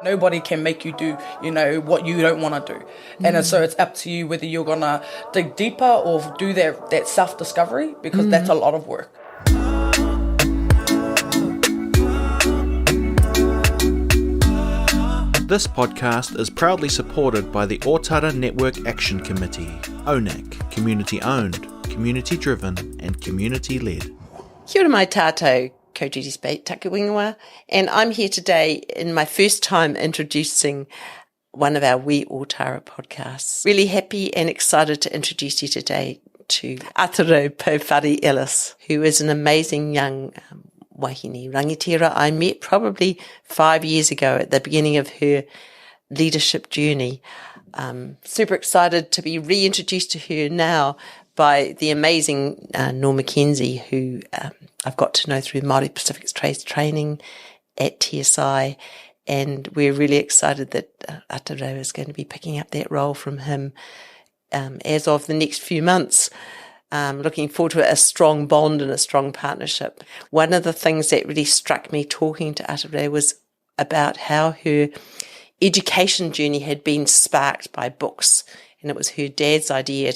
Nobody can make you do, what you don't want to do. And so it's up to you whether you're going to dig deeper or do that self-discovery, because that's a lot of work. This podcast is proudly supported by the Ōtara Network Action Committee, ONAC, community-owned, community-driven and community-led. Kia ora mai tātou, ko Judy Spate, taku wingwa, and I'm here today in my first time introducing one of our Ōtara podcasts. Really happy and excited to introduce you today to Atarau Pouwhare Ellis, who is an amazing young wahine rangitira I met probably 5 years ago at the beginning of her leadership journey. Super excited to be reintroduced to her now by the amazing Norma Mackenzie, who I've got to know through Māori Pacific Trades Training at TSI, and we're really excited that Atarau is going to be picking up that role from him as of the next few months. Looking forward to a strong bond and a strong partnership. One of the things that really struck me talking to Atarau was about how her education journey had been sparked by books, and it was her dad's idea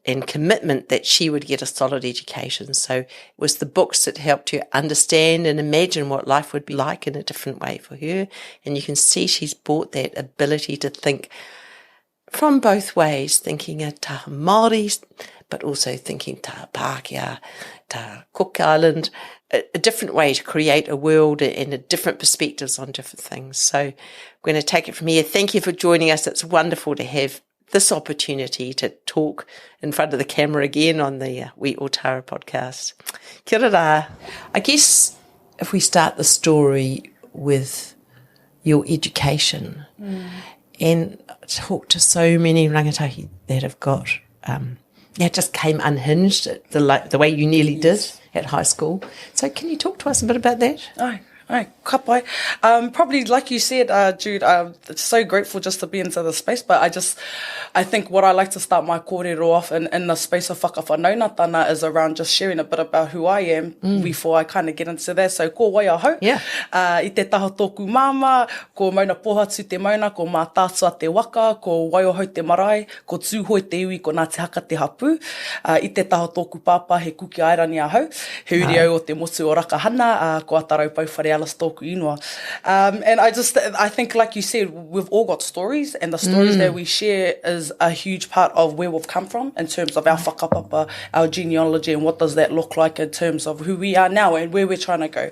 and commitment that she would get a solid education. So it was the books that helped her understand and imagine what life would be like in a different way for her. And you can see she's brought that ability to think from both ways, thinking a taha Māori, but also thinking taha Pākehā, taha Cook Island, a different way to create a world and a different perspectives on different things. So I'm going to take it from here. Thank you for joining us. It's wonderful to have this opportunity to talk in front of the camera again on the Ōtara podcast. Kia ora. I guess if we start the story with your education and talk to so many rangatahi that have got, just came unhinged the way you nearly did at high school. So can you talk to us a bit about that? Aye, ka pai. Probably like you said, Jude, so grateful just to be into the space, but I think what I like to start my kōrero off in the space of whakawhanaunatana is around just sharing a bit about who I am before I kind of get into that. So ko Waiōhau, I te taha tōku māma, ko mauna pohatu te mauna, ko mā tātua te waka, ko Waiōhau te marae, ko Tūhoe te iwi, ko Ngā te haka te hāpu. I te taha tōku pāpā he kuki airani ahau, he uri au o te motu o Rakahana, ko Atarau Pouwhare Ellis tōku ingoa. And I think, like you said, we've all got stories, and the stories that we share is a huge part of where we've come from in terms of our whakapapa, our genealogy, and what does that look like in terms of who we are now and where we're trying to go.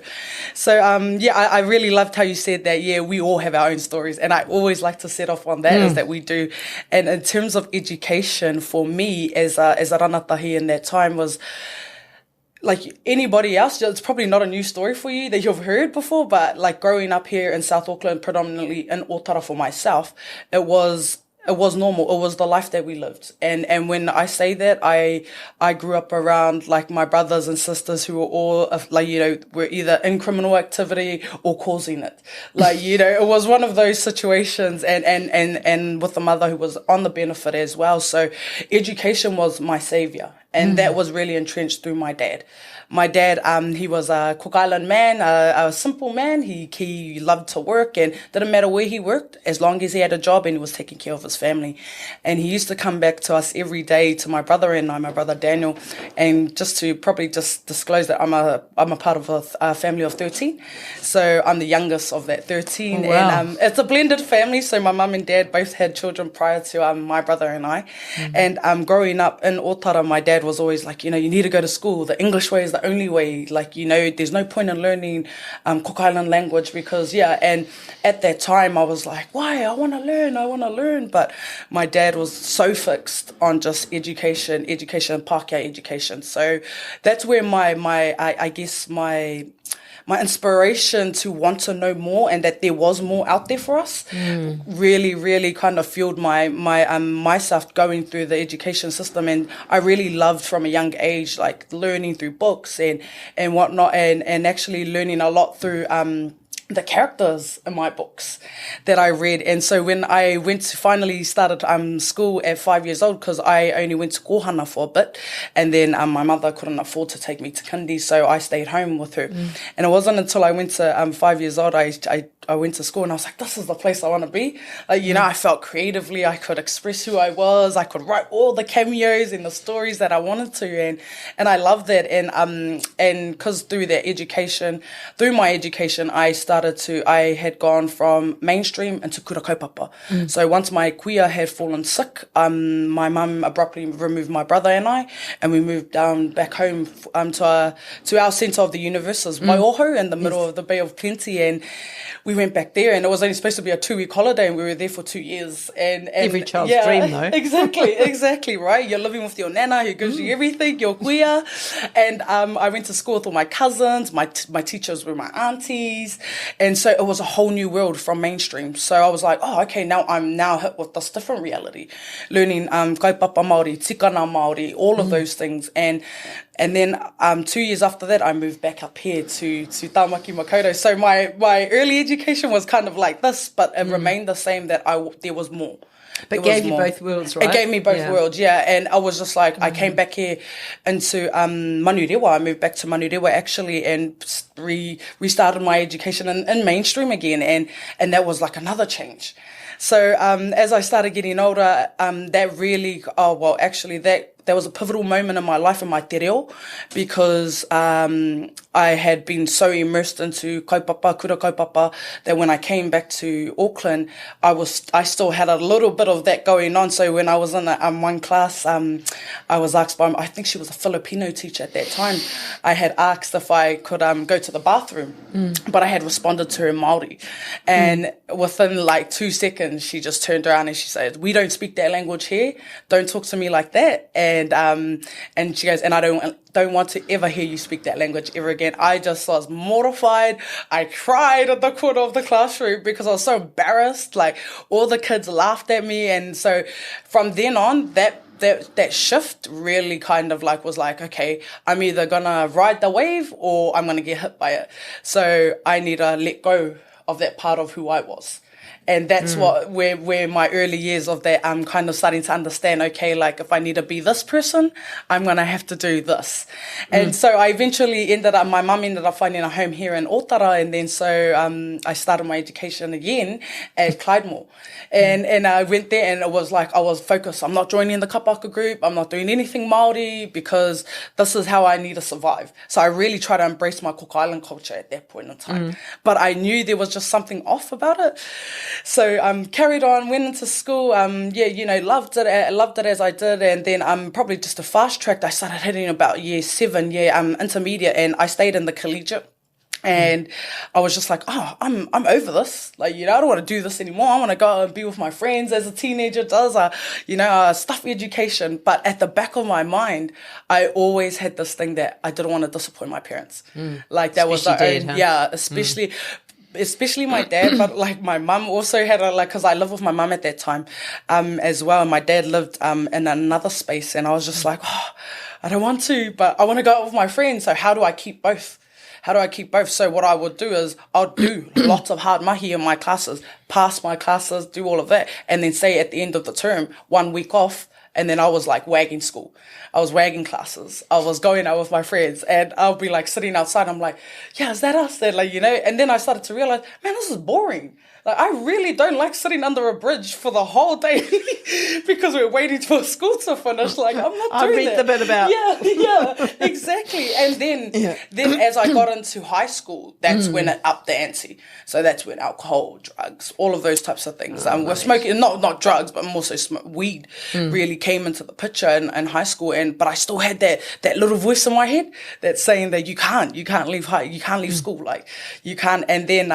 So, I really loved how you said that, we all have our own stories, and I always like to set off on that, is that we do. And in terms of education, for me, as a ranatahi in that time was, like anybody else, it's probably not a new story for you that you've heard before, but like growing up here in South Auckland, predominantly in Ōtara for myself, it was normal. It was the life that we lived. And when I say that, I grew up around like my brothers and sisters who were all were either in criminal activity or causing it. It was one of those situations, and with a mother who was on the benefit as well. So education was my savior. And that was really entrenched through my dad. My dad, he was a Cook Island man, a simple man. He loved to work, and didn't matter where he worked, as long as he had a job and he was taking care of his family. And he used to come back to us every day, to my brother and I, my brother Daniel. And just to probably just disclose that I'm a part of a family of 13. So I'm the youngest of that 13. Oh, wow. And it's a blended family. So my mum and dad both had children prior to my brother and I. And growing up in Ōtara, my dad was always like, you need to go to school. The English way is the only way. There's no point in learning Cook Island language because, and at that time I was like, why? I want to learn. But my dad was so fixed on just education, Pākehā education. So that's where my inspiration to want to know more and that there was more out there for us really, really kind of fueled myself going through the education system. And I really loved from a young age, like learning through books and whatnot, and actually learning a lot through the characters in my books that I read. And so when I finally started school at 5 years old, because I only went to Kohana for a bit, and then my mother couldn't afford to take me to kindy, so I stayed home with her. And it wasn't until I went to 5 years old, I went to school and I was like, this is the place I want to be. Like, you know, I felt creatively, I could express who I was, I could write all the cameos and the stories that I wanted to, and I loved that. And because through my education, I had gone from mainstream into kura kaupapa. So once my kuia had fallen sick, my mum abruptly removed my brother and we moved down back home to our centre of the universe, Waiōhau, in the middle of the Bay of Plenty, and we went back there, and it was only supposed to be a 2-week holiday, and we were there for 2 years. And every child's dream, though. Exactly, right? You're living with your nana who gives you everything, your kuia. And I went to school with all my cousins. My teachers were my aunties, and so it was a whole new world from mainstream. So I was like, oh, okay, now I'm hit with this different reality, learning kaupapa Māori, tikana Māori, all of those things, and then 2 years after that, I moved back up here to Tāmaki Makaurau. So my early education was kind of like this, but it remained the same, that there was more. But it gave you both worlds, right? It gave me both worlds, yeah. And I was just like, I came back here into Manurewa. I moved back to Manurewa, actually, and restarted my education in mainstream again. And that was like another change. So as I started getting older, that really, that was a pivotal moment in my life, in my te reo, because I had been so immersed into kaupapa, kura kaupapa, that when I came back to Auckland, I still had a little bit of that going on. So when I was in one class, I was asked by, I think she was a Filipino teacher at that time, I had asked if I could go to the bathroom, but I had responded to her in Māori. And within like 2 seconds, she just turned around and she said, we don't speak that language here. Don't talk to me like that. And she goes, and I don't want to ever hear you speak that language ever again. I just was mortified. I cried at the corner of the classroom because I was so embarrassed. Like, all the kids laughed at me. And so from then on, that shift really kind of like was like, okay, I'm either gonna ride the wave or I'm gonna get hit by it. So I need to let go of that part of who I was. And that's where my early years of that, I'm kind of starting to understand, okay, like if I need to be this person, I'm going to have to do this. And so I eventually my mum ended up finding a home here in Ōtara. And then so I started my education again at Clydemore. And I went there, and it was like, I was focused. I'm not joining the kapaka group. I'm not doing anything Māori, because this is how I need to survive. So I really tried to embrace my Cook Island culture at that point in time. But I knew there was just something off about it. So carried on, went into school, loved it as I did. And then probably just a fast track, I started hitting about year 7, intermediate, and I stayed in the collegiate. And I was just like, oh, I'm over this. Like, I don't want to do this anymore. I want to go and be with my friends as a teenager does, stuff education. But at the back of my mind, I always had this thing that I didn't want to disappoint my parents. Like, that especially was especially my dad, but like my mum also had because I lived with my mum at that time as well. And my dad lived in another space, and I was just like, oh, I don't want to, but I want to go out with my friends. So how do I keep both? So what I would do is I'll do lots of hard mahi in my classes, pass my classes, do all of that, and then say at the end of the term, 1 week off. And then I was like wagging school. I was wagging classes. I was going out with my friends, and I'll be like sitting outside. I'm like, yeah, is that us? They're like, and then I started to realize, man, this is boring. Like, I really don't like sitting under a bridge for the whole day because we're waiting for school to finish. Like, I'm not doing that. I read the bit about. Yeah, exactly. And then as I got into high school, that's when it upped the ante. So that's when alcohol, drugs, all of those types of things. We're smoking, not drugs, but more so weed really came into the picture in high school. But I still had that little voice in my head that's saying that you can't leave school, like you can't. And then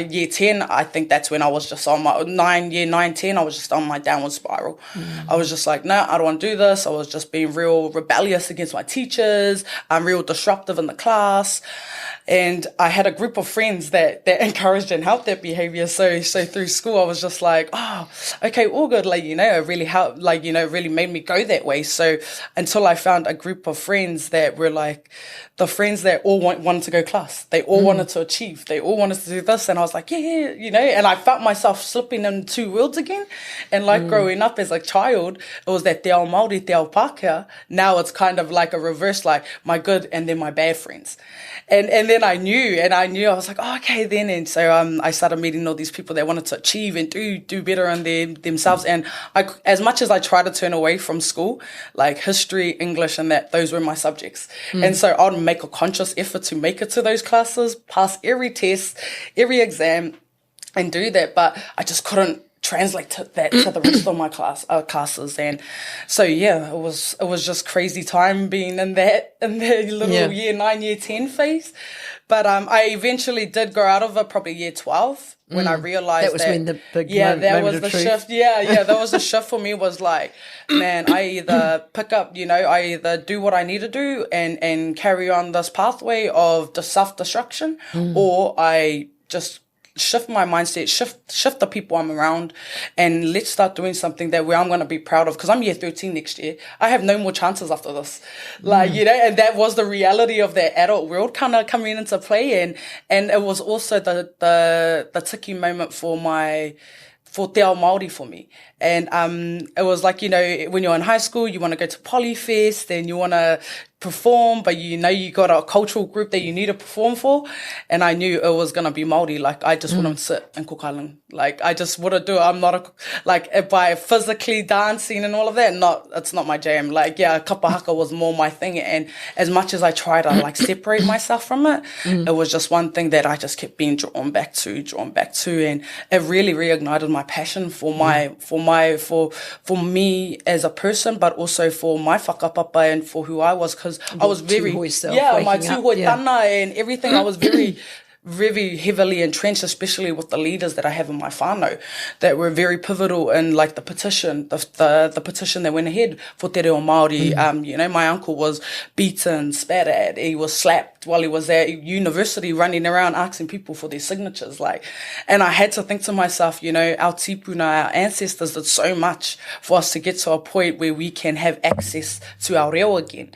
year 10, I think that's when I was just on my 9, 10, I was just on my downward spiral. I was just like, no, I don't want to do this. I was just being real rebellious against my teachers. I'm real disruptive in the class. And I had a group of friends that encouraged and helped that behavior. So through school, I was just like, oh, okay, all good. Like, it really helped, really made me go that way. So until I found a group of friends that were like the friends that all wanted to go class. They all wanted to achieve. They all wanted to do this. And I was like, yeah, you know, and I felt myself slipping in two worlds again. And like growing up as a child, it was that te ao Māori, te ao Pākehā. Now it's kind of like a reverse, like my good and then my bad friends. And then I knew, I was like, oh, okay, then. And so I started meeting all these people that wanted to achieve and do better in themselves. And as much as I tried to turn away from school, like history, English, and those were my subjects. And so I'd make a conscious effort to make it to those classes, pass every test, every exam, and do that. But I just couldn't translate that to the rest of my classes. And so yeah, it was just crazy time being in the little year 9, year 10 phase. But I eventually did grow out of it probably year 12 when I realized that was when the big that was of the truth. shift. That was the shift for me. Was like, man, I either pick up, I either do what I need to do and carry on this pathway of the self-destruction, or I just shift my mindset, shift the people I'm around, and let's start doing something where I'm going to be proud of, because I'm year 13 next year. I have no more chances after this. And that was the reality of that adult world kind of coming into play. And it was also the ticky moment for te ao Māori for me. And it was like, when you're in high school, you want to go to Polyfest and you want to perform, but you got a cultural group that you need to perform for. And I knew it was going to be Māori. Like, I just wouldn't sit in kōkailang. Like, I just wouldn't do it. I'm not by physically dancing and all of that, it's not my jam. Like, kapahaka was more my thing. And as much as I tried to separate myself from it, it was just one thing that I just kept being drawn back to. And it really reignited my passion for me as a person, but also for my whakapapa and for who I was, because I was very, my tūhoe tana and everything. I was very, very heavily entrenched, especially with the leaders that I have in my whānau that were very pivotal in like the petition, the petition that went ahead for te reo Māori. My uncle was beaten, spat at, he was slapped while he was at university running around asking people for their signatures. And I had to think to myself, our tipuna, our ancestors did so much for us to get to a point where we can have access to our reo again.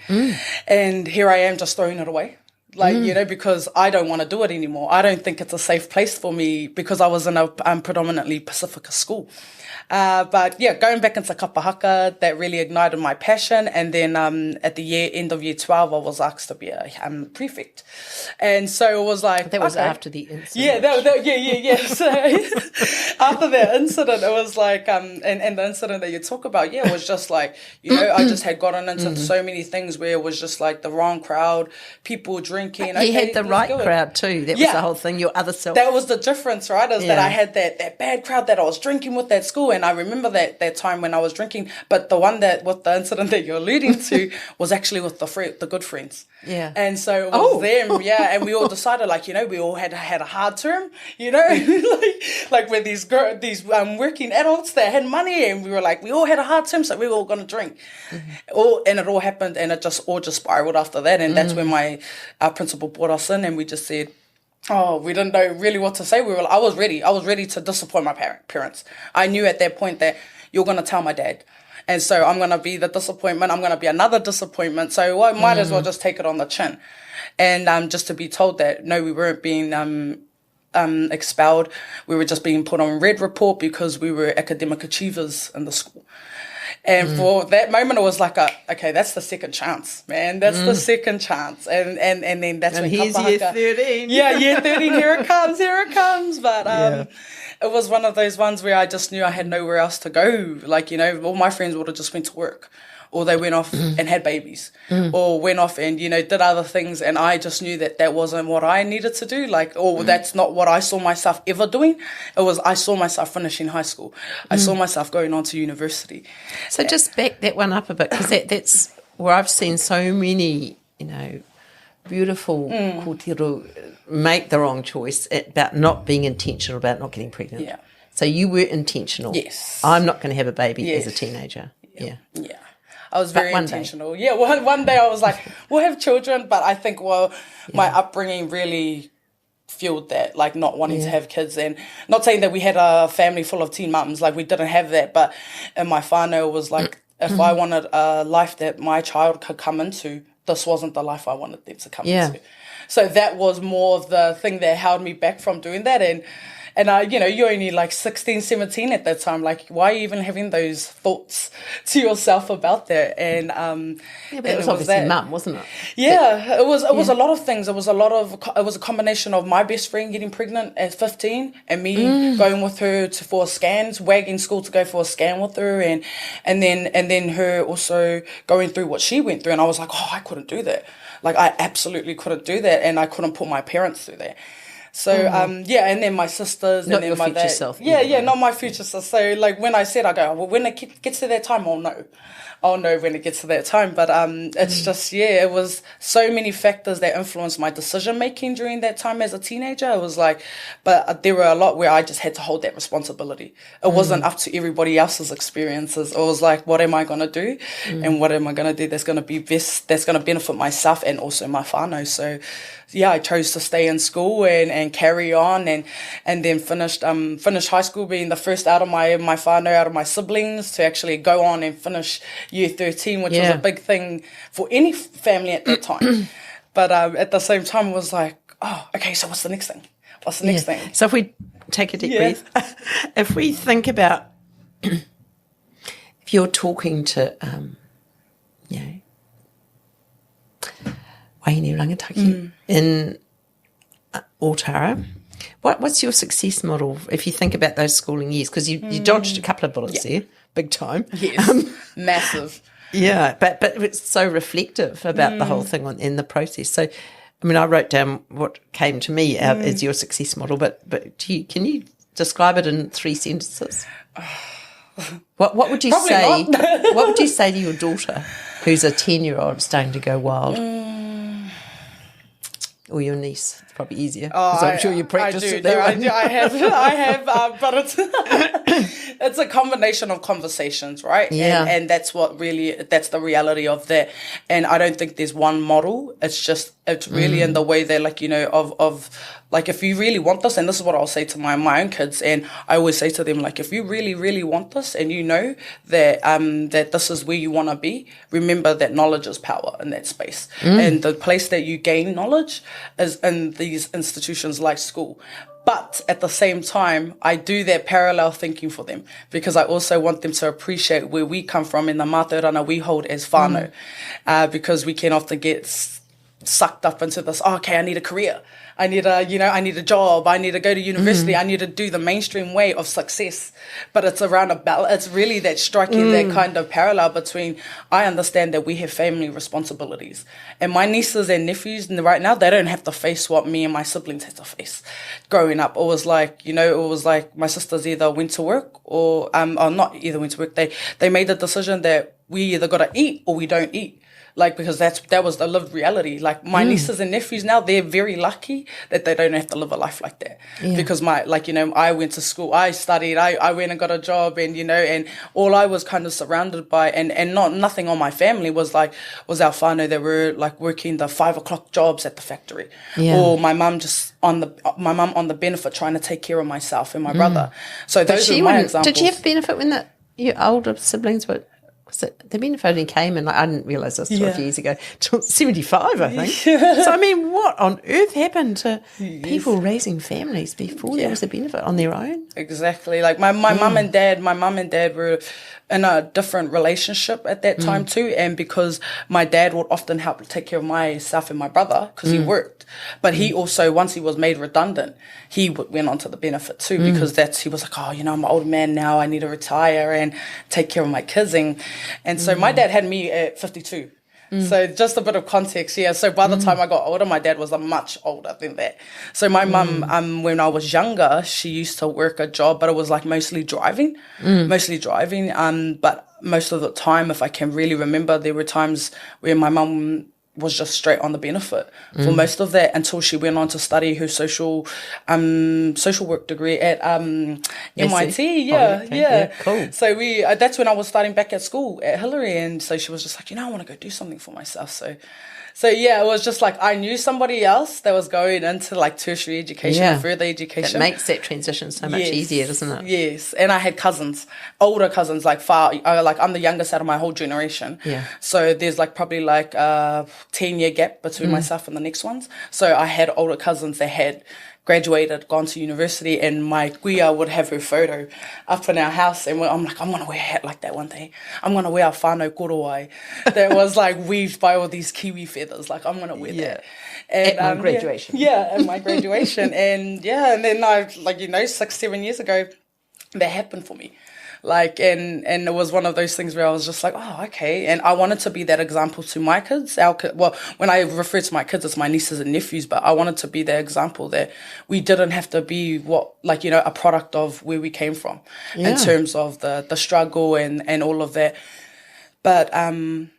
And here I am just throwing it away. Because I don't want to do it anymore. I don't think it's a safe place for me, because I was in a predominantly Pacifica school. But going back into kapahaka, that really ignited my passion. And then at the end of year 12, I was asked to be a prefect. And so it was like... That was after the incident. Yeah. So after that incident, it was like... and the incident that you talk about, it was just like, I just had gotten into so many things where it was just like the wrong crowd, people drinking. He had the right crowd too. That was the whole thing, your other self. That was the difference, right? That I had that bad crowd that I was drinking with at school. And I remember that time when I was drinking, but the one with the incident that you're alluding to was actually with the good friends. Yeah. And so it was them, and we all decided, we all had a hard term, like with these working adults that had money, and we were like, we all had a hard term, so we were all going to drink. And it all happened, and it just spiraled after that. And that's when our principal brought us in, and we just said, we didn't know really what to say. I was ready to disappoint my parents. I knew at that point that you're going to tell my dad. And so I'm going to be the disappointment. I'm going to be another disappointment. So I might as well just take it on the chin. And just to be told that, no, we weren't being expelled. We were just being put on red report because we were academic achievers in the school. And for that moment, it was like, okay, that's the second chance, man. That's the second chance. And then that's when here's kapahaka. year 13. Year 13, here it comes. But it was one of those ones where I just knew I had nowhere else to go. All my friends would have just went to work, or they went off and had babies, or went off and, did other things. And I just knew that wasn't what I needed to do. That's not what I saw myself ever doing. I saw myself finishing high school. I saw myself going on to university. So just back that one up a bit, because that's where I've seen so many, beautiful kōtero make the wrong choice about not being intentional, about not getting pregnant. Yeah. So you were intentional. Yes. I'm not going to have a baby as a teenager. Yeah. I was very intentional. Yeah, one day I was like, we'll have children, but I think, my upbringing really fueled that, not wanting to have kids. And not saying that we had a family full of teen mums, we didn't have that, but in my whānau it was If I wanted a life that my child could come into, this wasn't the life I wanted them to come into. So that was more of the thing that held me back from doing that. And you're only like 16, 17 at that time. Like, why are you even having those thoughts to yourself about that? And but it was obviously mum, wasn't it? Yeah, it was a lot of things. It was a combination of my best friend getting pregnant at 15 and me going with her for scans, wagging school to go for a scan with her, and then her also going through what she went through. And I was like, oh, I couldn't do that. Like, I absolutely couldn't do that, and I couldn't put my parents through that. So, and then my sisters, not and then your my future dad. self. Yeah, not my future self. So, like, when I said, I go, well, when it gets to that time, I'll know when it gets to that time. But it's just, it was so many factors that influenced my decision-making during that time as a teenager. It was like, but there were a lot where I just had to hold that responsibility. It wasn't up to everybody else's experiences. It was like, what am I going to do? And what am I going to do that's going to be best, that's going to benefit myself and also my whānau. So, yeah, I chose to stay in school and carry on and then finished high school being the first out of my whānau, out of my siblings, to actually go on and finish year 13, which was a big thing for any family at that time. But at the same time, it was like, oh, okay, so what's the next thing? What's the next thing? So if we take a deep breath, if we think about, if you're talking to, Waiini Rangataki in Ōtara, what's your success model if you think about those schooling years? Because you dodged a couple of bullets there, big time. Yes, massive. Yeah, but it's so reflective about the whole thing in the process. So, I mean, I wrote down what came to me out as your success model, but can you describe it in 3 sentences? What would you say? What would you say to your daughter, who's a 10-year-old starting to go wild? Or your niece? It's probably easier. Because I'm sure you practiced it there. I have, but it's a combination of conversations, right? Yeah. And that's that's the reality of that. And I don't think there's one model. It's really in the way that, like, of like, if you really want this, and this is what I'll say to my own kids, and I always say to them, like, if you really, really want this, and you know that that this is where you want to be, remember that knowledge is power in that space. And the place that you gain knowledge is in these institutions like school. But at the same time, I do that parallel thinking for them, because I also want them to appreciate where we come from in the mātauranga we hold as whānau, because we can often get sucked up into this, I need a career. I need a job. I need to go to university. I need to do the mainstream way of success. But it's around a balance. It's really that striking that kind of parallel between, I understand that we have family responsibilities. And my nieces and nephews right now, they don't have to face what me and my siblings had to face. Growing up, it was like, my sisters either went to work or not either went to work. They made the decision that we either got to eat or we don't eat. Like, because that was the lived reality. Like, my nieces and nephews now, they're very lucky that they don't have to live a life like that. Yeah. Because I went to school, I studied, I went and got a job, and, and all I was kind of surrounded by, and nothing on my family was our whānau that were like working the 5 o'clock jobs at the factory. Yeah. Or my mum on the benefit trying to take care of myself and my brother. So those are my examples. Did you have benefit when your older siblings were... The benefit only came in, I didn't realise this 12 years ago, till 75, I think. So, I mean, what on earth happened to people raising families before there was a benefit on their own? Exactly. Like, my mum and dad were in a different relationship at that time too, and because my dad would often help take care of myself and my brother because he worked, but he also, once he was made redundant, he went on to the benefit too, because he was like, I'm an old man now, I need to retire and take care of my kids, and so my dad had me at 52. So just a bit of context, So by the time I got older, my dad was much older than that. So my mum, when I was younger, she used to work a job, but it was like mostly driving. But most of the time, if I can really remember, there were times where my mum was just straight on the benefit for most of that, until she went on to study her social work degree at MIT, yeah, okay. yeah. Cool. So that's when I was starting back at school at Hillary, and so she was just like, I want to go do something for myself. So yeah, it was just like I knew somebody else that was going into like tertiary education and further education. It makes that transition so much easier, doesn't it? Yes, and I had cousins, older cousins, like I'm the youngest out of my whole generation. Yeah. So there's like probably like a 10-year gap between myself and the next ones. So I had older cousins that had graduated, gone to university, and my Kuia would have her photo up in our house, and I'm like, I'm going to wear a hat like that one day. I'm going to wear a whānau Kōroua that was like weaved by all these kiwi feathers. Like, I'm going to wear that. And, at my graduation. Yeah, at my graduation. and then 6-7 years ago, that happened for me. Like, and it was one of those things where I was just like, oh, okay. And I wanted to be that example to my kids. Well, when I refer to my kids, it's my nieces and nephews, but I wanted to be that example that we didn't have to be a product of where we came from in terms of the struggle and all of that. But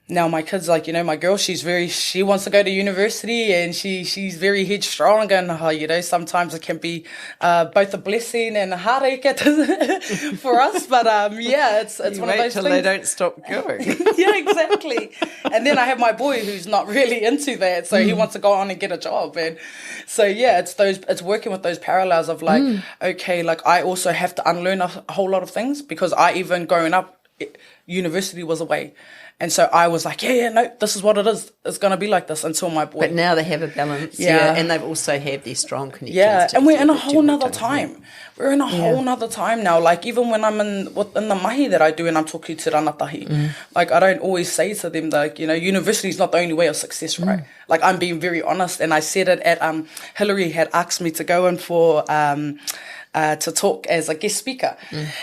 now my kids, my girl, she wants to go to university, and she's very headstrong, and sometimes it can be both a blessing and a heartache for us. But it's one of those things. They don't stop going. Yeah, exactly. And then I have my boy who's not really into that, so he wants to go on and get a job, and so it's working with those parallels of okay, like I also have to unlearn a whole lot of things, because I even growing up, university was a way, and so I was like, no, this is what it is. It's going to be like this until my boy. But now they have a balance, and they've also have these strong connections. Yeah, and we're in a whole nother time. We're in a whole nother time now. Like even when I'm in the mahi that I do, and I'm talking to rangatahi, like I don't always say to them like, university is not the only way of success, right? Like I'm being very honest, and I said it at Hillary had asked me to go in for to talk as a guest speaker.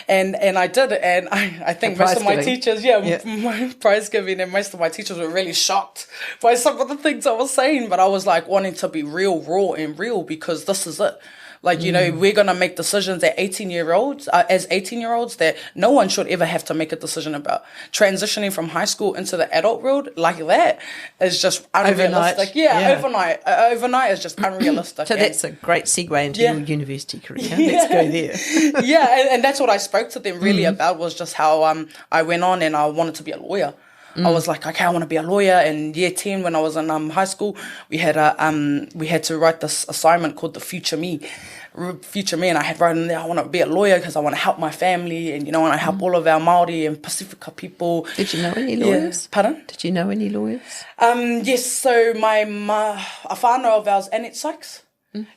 And I did it, and I think most of my teachers, my prize giving, and most of my teachers were really shocked by some of the things I was saying, but I was like wanting to be real, raw and real, because this is it. Like, we're going to make decisions at 18-year-olds, as 18-year-olds, that no one should ever have to make a decision about. Transitioning from high school into the adult world like that is just unrealistic. Overnight. Overnight is just unrealistic. So that's a great segue into your university career. Let's go there. And that's what I spoke to them really about, was just how I went on and I wanted to be a lawyer. I was like, okay, I want to be a lawyer. And year 10, when I was in high school, we had to write this assignment called The Future Me. And I had written there, I want to be a lawyer because I want to help my family, and I want to help all of our Māori and Pacifica people. Did you know any lawyers? Pardon? Did you know any lawyers? Yes. So a whānau of ours, Annette Sykes.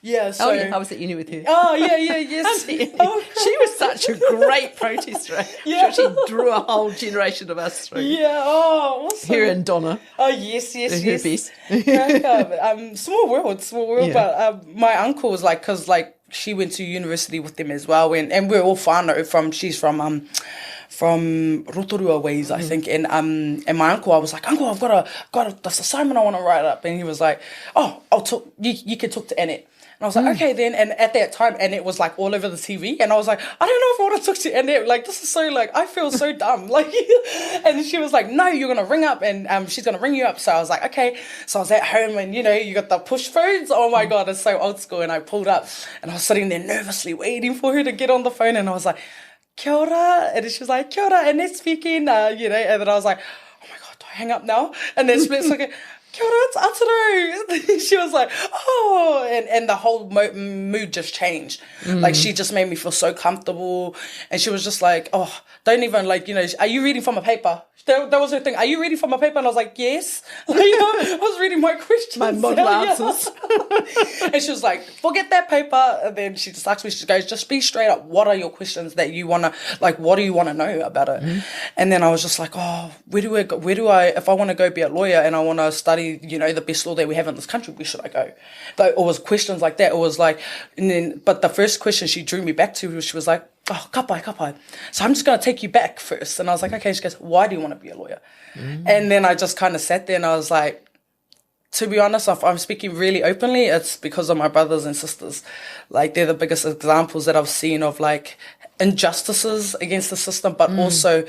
Yeah, so... I was at uni with her. Oh, yes. She was such a great protester. Yeah. She drew a whole generation of us through. Yeah, awesome. Her and Donna. Oh, yes. Her best. Small world. Yeah. But my uncle was like, because like she went to university with them as well, and we're all whānau she's from Rotorua ways, I think, and my uncle, I was like, Uncle, I've got this assignment I want to write up, and he was like, oh, I'll talk. You can talk to Annette. And I was like, okay then. And at that time, Annette was like all over the TV, and I was like, I don't know if I want to talk to Annette. Like this is so like I feel so dumb. Like, and she was like, no, you're gonna ring up, and she's gonna ring you up. So I was like, okay. So I was at home, and you got the push phones. Oh my god, it's so old school. And I pulled up, and I was sitting there nervously waiting for her to get on the phone, and I was like, kia ora, and she was like, kia ora, Annette speaking, and then I was like, oh my god, do I hang up now? And then Split's like, kia ora, it's Atarau. She was like, oh, and the whole mood just changed. Like she just made me feel so comfortable, and she was just like, oh, don't even like, are you reading from a paper? That was her thing. Are you reading from a paper? And I was like, yes. I was reading my questions. My model answers. And she was like, forget that paper. And then she just asked me, she goes, just be straight up. What are your questions that you want to, like, what do you want to know about it? And then I was just like, oh, where do I, if I want to go be a lawyer and I want to study, the best law that we have in this country, where should I go? But it was questions like that. It was like, but the first question she drew me back to, she was like, oh, kapai. So I'm just going to take you back first. And I was like, okay. She goes, why do you want to be a lawyer? And then I just kind of sat there and I was like, to be honest, if I'm speaking really openly, it's because of my brothers and sisters. Like they're the biggest examples that I've seen of like injustices against the system, but also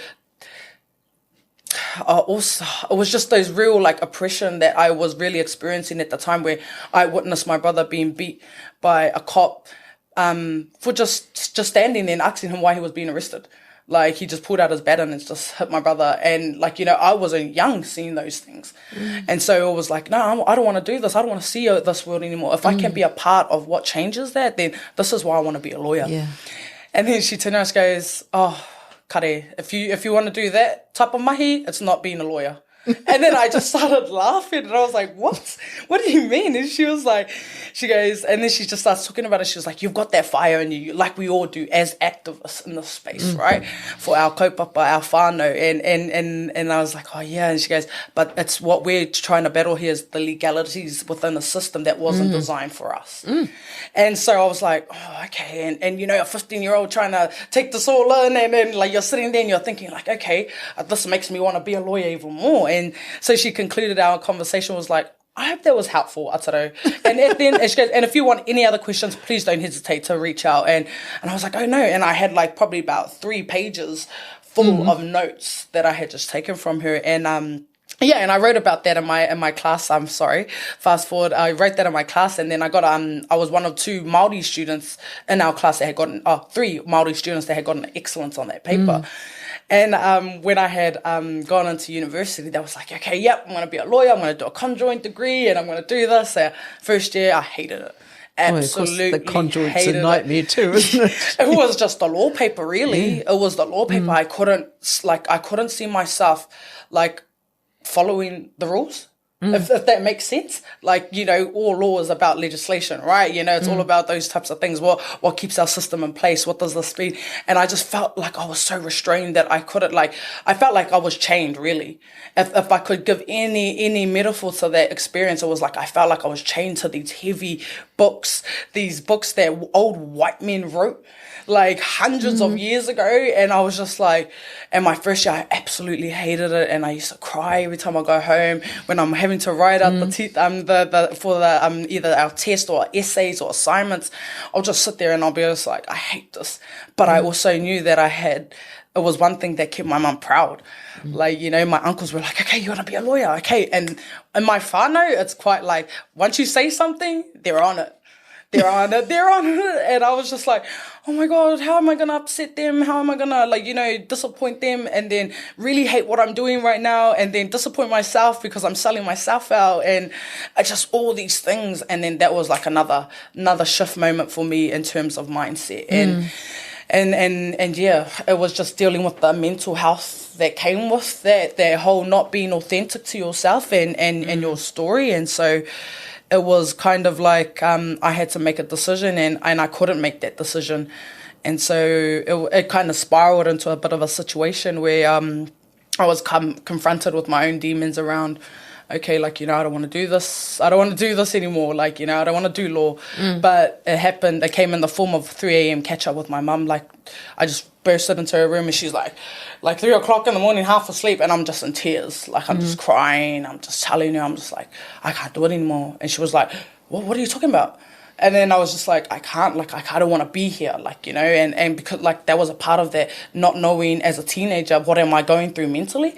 it was just those real like oppression that I was really experiencing at the time, where I witnessed my brother being beat by a cop, for just standing there and asking him why he was being arrested. Like, he just pulled out his baton and just hit my brother. And, like, you know, I wasn't young seeing those things. And so it was like, no, I don't want to do this. I don't want to see this world anymore. If I can be a part of what changes that, then this is why I want to be a lawyer. Yeah. And then she turned around and goes, oh, kare, if you want to do that type of mahi, it's not being a lawyer. And then I just started laughing, and I was like, what? What do you mean? And she was like, she goes, and then she just starts talking about it. She was like, you've got that fire in you, like we all do as activists in this space, right? For our kaupapa, our whānau. And I was like, oh yeah. And she goes, but it's what we're trying to battle here is the legalities within a system that wasn't designed for us. And so I was like, oh, okay. And you know, a 15-year-old trying to take this all in, and then like you're sitting there and you're thinking like, okay, this makes me want to be a lawyer even more. And so she concluded our conversation was like, I hope that was helpful, Atarau. And then she goes, and if you want any other questions, please don't hesitate to reach out. And I was like, oh no. And I had like probably about 3 pages full of notes that I had just taken from her. And yeah, and I wrote about that in my class. I'm sorry. Fast forward, I wrote that in my class, and then I got I was one of 2 Māori students in our class that had gotten 3 Māori students that had gotten excellence on that paper. And when I had gone into university, that was like, okay, yep, I'm going to be a lawyer. I'm going to do a conjoint degree, and I'm going to do this. First year, I hated it. Absolutely, the conjoint's a nightmare too, isn't it? It was just the law paper, really. It was the law paper. I couldn't see myself like following the rules. If that makes sense. Like, you know, all law is about legislation, right? You know, it's all about those types of things. What keeps our system in place? What does this mean? And I just felt like I was so restrained that I couldn't, like, I felt like I was chained, really. If I could give any metaphor to that experience, it was like I felt like I was chained to these heavy books, these books that old white men wrote, like hundreds of years ago. And I was just like, and my first year, I absolutely hated it. And I used to cry every time I go home when I'm having to write out either our test or essays or assignments. I'll just sit there and I'll be just like, I hate this. But I also knew that it was one thing that kept my mum proud. Like, you know, my uncles were like, okay, you want to be a lawyer? Okay. And in my whānau, it's quite like, once you say something, they're on it. They're on it. And I was just like, oh my God, how am I going to upset them? How am I going to, like, you know, disappoint them and then really hate what I'm doing right now and then disappoint myself because I'm selling myself out and just all these things. And then that was like another shift moment for me in terms of mindset. And yeah, it was just dealing with the mental health that came with that whole not being authentic to yourself and your story. And so it was kind of like I had to make a decision and I couldn't make that decision. And so it kind of spiraled into a bit of a situation where I was confronted with my own demons around, okay, like, you know, I don't want to do this. I don't want to do this anymore. Like, you know, I don't want to do law. But it came in the form of 3 a.m. catch up with my mum. Like, I just bursted into her room and she's like 3 o'clock in the morning, half asleep, and I'm just in tears. Like, I'm just crying. I'm just telling her, I'm just like, I can't do it anymore. And she was like, what are you talking about? And then I was just like, I don't want to be here, like, you know, and because, like, that was a part of that not knowing as a teenager, what am I going through mentally?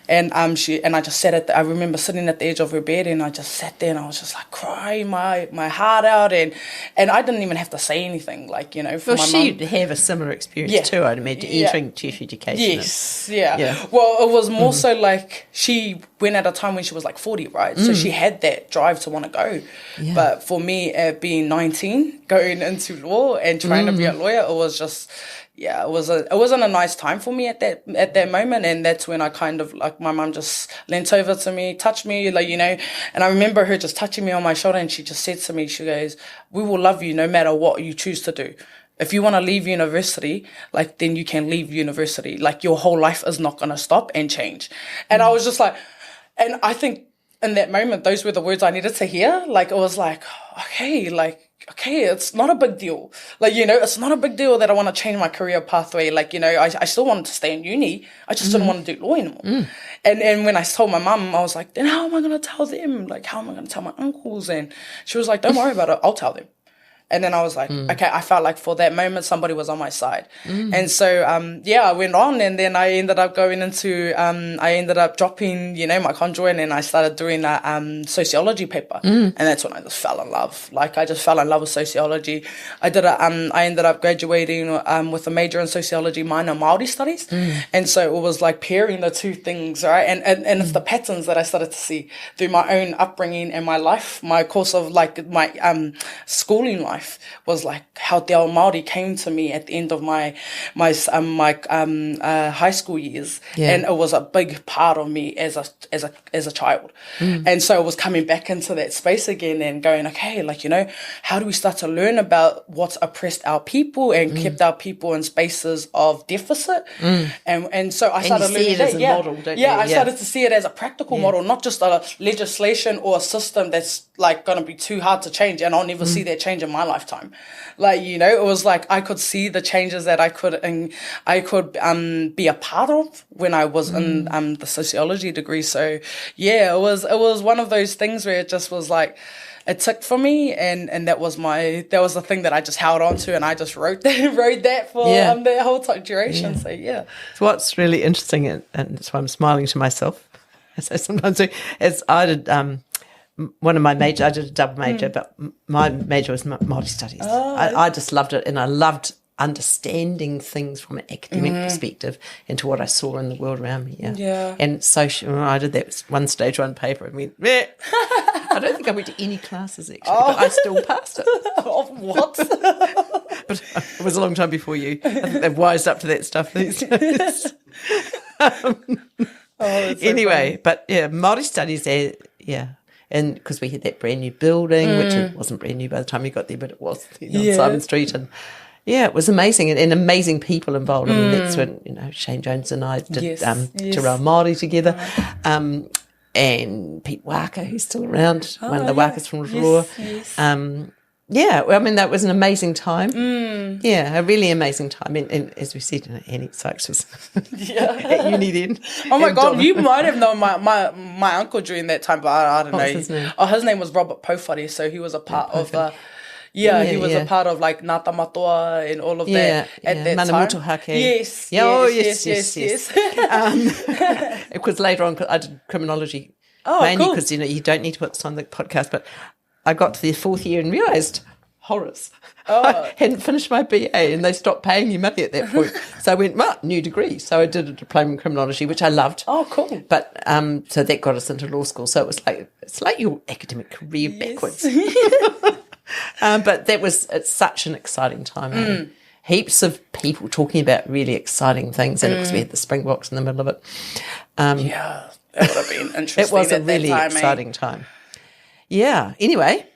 And I just sat I remember sitting at the edge of her bed and I just sat there and I was just like crying my heart out and I didn't even have to say anything, like, you know, for my mum. Well, she'd have a similar experience too, I'd imagine, entering tertiary education. Yes, yeah. Well, it was more so like she went at a time when she was like 40, right? So she had that drive to want to go. Yeah. But for me, being 19, going into law and trying to be a lawyer, it was just... Yeah, it wasn't a nice time for me at that moment, and that's when I kind of, like, my mum just leant over to me, touched me, like, you know, and I remember her just touching me on my shoulder, and she just said to me, she goes, we will love you no matter what you choose to do. If you want to leave university, like, then you can leave university. Like, your whole life is not going to stop and change. And I was just like, and I think in that moment, those were the words I needed to hear. Like, it was like, okay, it's not a big deal. Like, you know, it's not a big deal that I want to change my career pathway. Like, you know, I still wanted to stay in uni. I just didn't want to do law anymore. And when I told my mum, I was like, then how am I going to tell them? Like, how am I going to tell my uncles? And she was like, don't worry about it. I'll tell them. And then I was like, okay, I felt like for that moment, somebody was on my side. And so, I went on, and then I ended up going into, I ended up dropping, my conjoint, and I started doing a sociology paper. And that's when I just fell in love. Like, I just fell in love with sociology. I ended up graduating with a major in sociology, minor Māori studies. And so it was like pairing the two things, right? And it's the patterns that I started to see through my own upbringing and my life, my course of like my schooling life was like how Te Ao Māori came to me at the end of my high school years, and it was a big part of me as a child. And so it was coming back into that space again and going, okay, like, how do we start to learn about what's oppressed our people and kept our people in spaces of deficit? And so I started learning that. Model, don't you? I started to see it as a practical model, not just a legislation or a system that's like going to be too hard to change, and I'll never see that change in my lifetime. Like, it was like I could see the changes that I could be a part of when I was in the sociology degree. So it was one of those things where it just was like it ticked for me, and that was the thing that I just held on to, and I just wrote that for the whole duration. So So what's really interesting, and that's why I'm smiling to myself, as I sometimes do, is I did one of my majors, I did a double major, but my major was Māori studies. I just loved it, and I loved understanding things from an academic perspective into what I saw in the world around me. And social, I did that one stage one paper and went, meh. I don't think I went to any classes actually, but I still passed it. What? But it was a long time before you. I think they've wised up to that stuff these days. Anyway, but Māori studies there, and because we had that brand new building, which it wasn't brand new by the time we got there, but it was on Simon Street, and it was amazing, and amazing people involved. I mean, that's when Shane Jones and I did Te Rau Māori together, and Pete Waka, who's still around, one of the Wakas from Rotorua. I mean, that was an amazing time. A really amazing time. And as we said, Annie Sykes was at uni then. Oh my God, you might have known my uncle during that time, but I don't know. His name? His name was Robert Pouwhare, so he was a part of he was a part of like Ngāta Matoa and all of that at that Mana time. Motuhake. Yes. Because later on, I did criminology, mainly because you don't need to put this on the podcast, but I got to the fourth year and realised, horrors, I hadn't finished my BA and they stopped paying you money at that point. So I went, new degree. So I did a diploma in criminology, which I loved. Oh, cool. But so that got us into law school. So it was it's like your academic career backwards. But it's such an exciting time. Heaps of people talking about really exciting things, and because we had the Springboks in the middle of it. That would have been interesting. It was a really exciting time. Yeah. Anyway,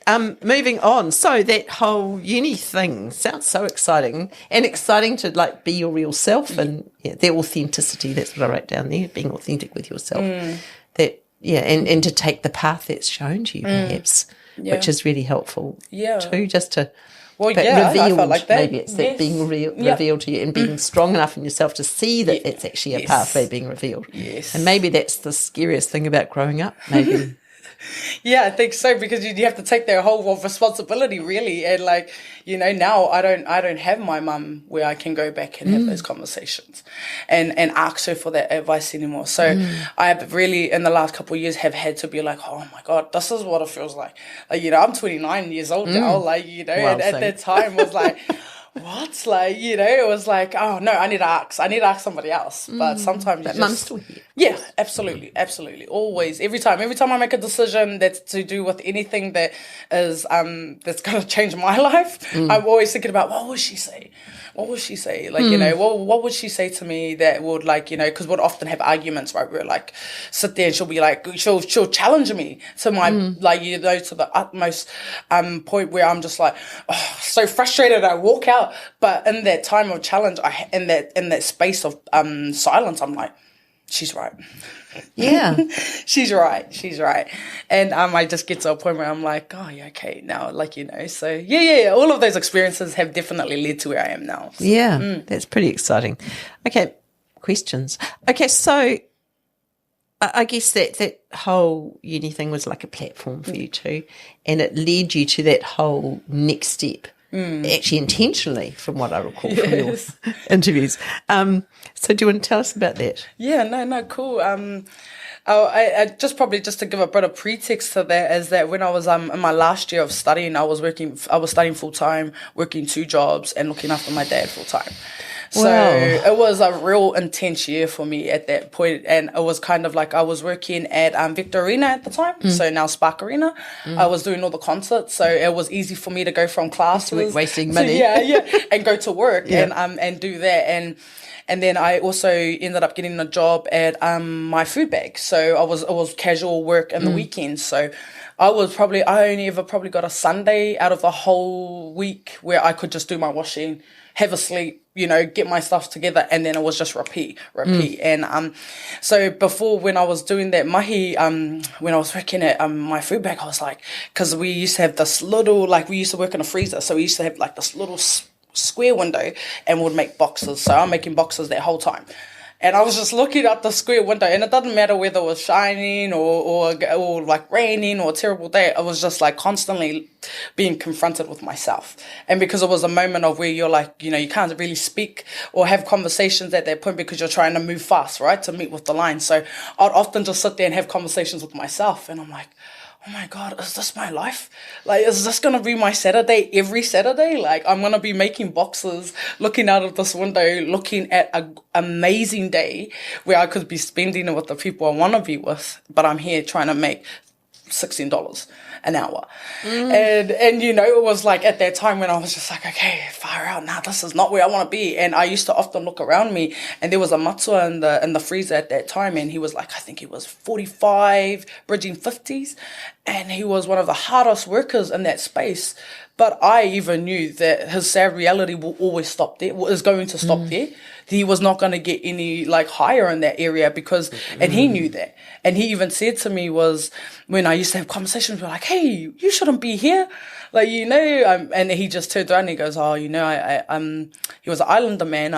moving on. So that whole uni thing sounds so exciting, and exciting to like be your real self and the authenticity. That's what I wrote down there. Being authentic with yourself. And to take the path that's shown to you, perhaps, which is really helpful. Too, just to. Well, I felt like that. Maybe it's that being revealed to you and being strong enough in yourself to see that it's actually a pathway being revealed. Yes. And maybe that's the scariest thing about growing up. Maybe. I think so, because you have to take their whole responsibility, really. And like, now I don't have my mum where I can go back and have those conversations and ask her for that advice anymore. So I have really, in the last couple of years, have had to be like, oh my God, this is what it feels like. Like, I'm 29 years old now, like, and at that time was like, what? Like, it was like, oh no, I need to ask somebody else. But sometimes Mum's still here. Yeah, absolutely. Always, every time I make a decision that's to do with anything that is that's gonna change my life, I'm always thinking about what would she say? Like, what would she say to me that would, like, because we'd often have arguments, right? We're like, sit there and she'll be like, she'll challenge me to my, to the utmost point where I'm just like, so frustrated, I walk out. But in that time of challenge, in that space of silence, I'm like, she's right. Yeah. She's right. And I just get to a point where I'm like, oh yeah, okay, now, so all of those experiences have definitely led to where I am now. So. That's pretty exciting. Okay, questions. Okay, so I guess that whole uni thing was like a platform for you too, and it led you to that whole next step actually intentionally, from what I recall from your interviews. So do you want to tell us about that? Yeah, no, cool. I just probably just to give a bit of pretext to that is that when I was in my last year of studying, I was studying full time, working 2 jobs, and looking after my dad full time. So it was a real intense year for me at that point, and it was kind of like I was working at Victor Arena at the time, so now Spark Arena. I was doing all the concerts, so it was easy for me to go from classes, wasting money, and go to work and do that. And then I also ended up getting a job at my food bag. So it was casual work in the weekends. So I only ever probably got a Sunday out of the whole week where I could just do my washing, have a sleep, get my stuff together, and then it was just repeat. And so before, when I was doing that mahi, when I was working at my food bag, I was like, because we used to have this little, we used to work in a freezer, so we used to have this little square window and would make boxes. So I'm making boxes that whole time. And I was just looking out the square window, and it doesn't matter whether it was shining or raining or a terrible day. I was just constantly being confronted with myself. And because it was a moment of where you're you can't really speak or have conversations at that point because you're trying to move fast, right, to meet with the line. So I'd often just sit there and have conversations with myself, and I'm like, oh my God, is this my life? Is this going to be my Saturday every Saturday? I'm going to be making boxes, looking out of this window, looking at an amazing day where I could be spending it with the people I want to be with, but I'm here trying to make $16 an hour. And it was at that time when I was just okay, far out, this is not where I want to be. And I used to often look around me, and there was a matua in the freezer at that time, and he was I think he was 45, bridging 50s, and he was one of the hardest workers in that space. But I even knew that his sad reality will always stop there, is going to stop there. He was not going to get any higher in that area because, and he knew that. And he even said to me was, when I used to have conversations, we're hey, you shouldn't be here. And he just turned around and he goes, he was an islander man,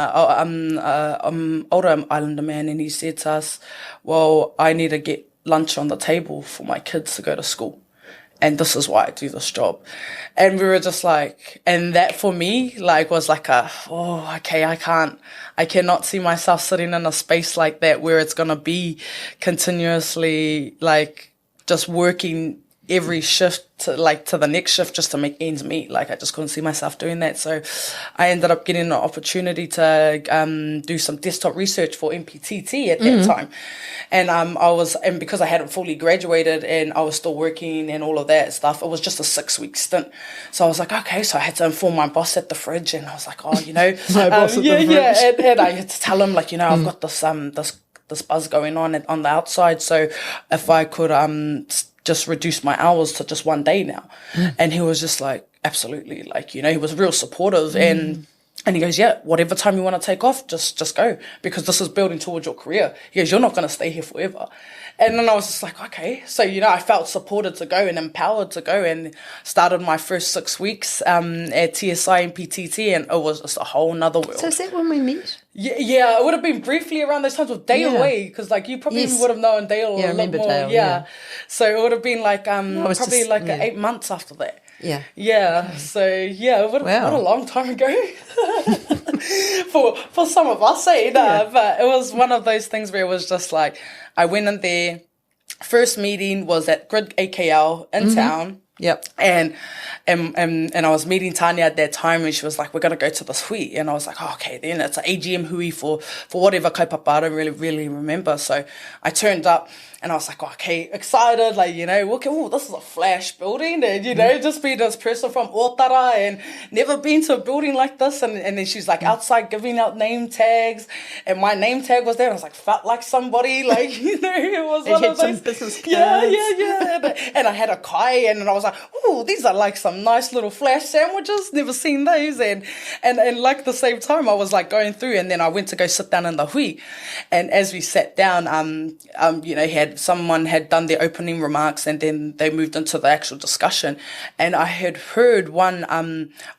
older islander man. And he said to us, well, I need to get lunch on the table for my kids to go to school. And this is why I do this job. And we were just and that for me, was okay, I cannot see myself sitting in a space like that where it's going to be continuously, just working every shift to the next shift just to make ends meet. I just couldn't see myself doing that. So I ended up getting an opportunity to do some desktop research for MPTT at that time. And because I hadn't fully graduated and I was still working and all of that stuff, it was just a 6-week stint. So I was okay, so I had to inform my boss at the fridge, and I was my boss at the fridge. And I had to tell him I've got this buzz going on the outside, so if I could just reduce my hours to just 1 day now. And he was just absolutely, he was real supportive. And he goes, yeah, whatever time you want to take off, just go, because this is building towards your career. He goes, you're not going to stay here forever. And then I was just okay. So, I felt supported to go and empowered to go, and started my first 6 weeks at TSI and PTT, and it was just a whole nother world. So is that when we met? Yeah, it would have been briefly around those times with Dale away, because you probably would have known Dale a lot more. Dale, yeah. So it would have been probably 8 months after that. Yeah. Yeah. Okay. So what a long time ago for some of us, but it was one of those things where it was just I went in there. First meeting was at Grid AKL in town. Yep. And I was meeting Tanya at that time, and she was we're going to go to this hui. And I was okay, then it's an AGM hui for whatever kaupapa. I don't really remember. So I turned up, and I was okay, excited, this is a flash building, and, just be this person from Ōtara and never been to a building like this. And then she's outside giving out name tags, and my name tag was there, and I was felt like somebody, it was one of those. Business cards. Yeah. And I had a kai, and I was these are some nice little flash sandwiches, never seen those. And the same time I was going through, and then I went to go sit down in the hui. And as we sat down, someone had done their opening remarks, and then they moved into the actual discussion. And I had heard one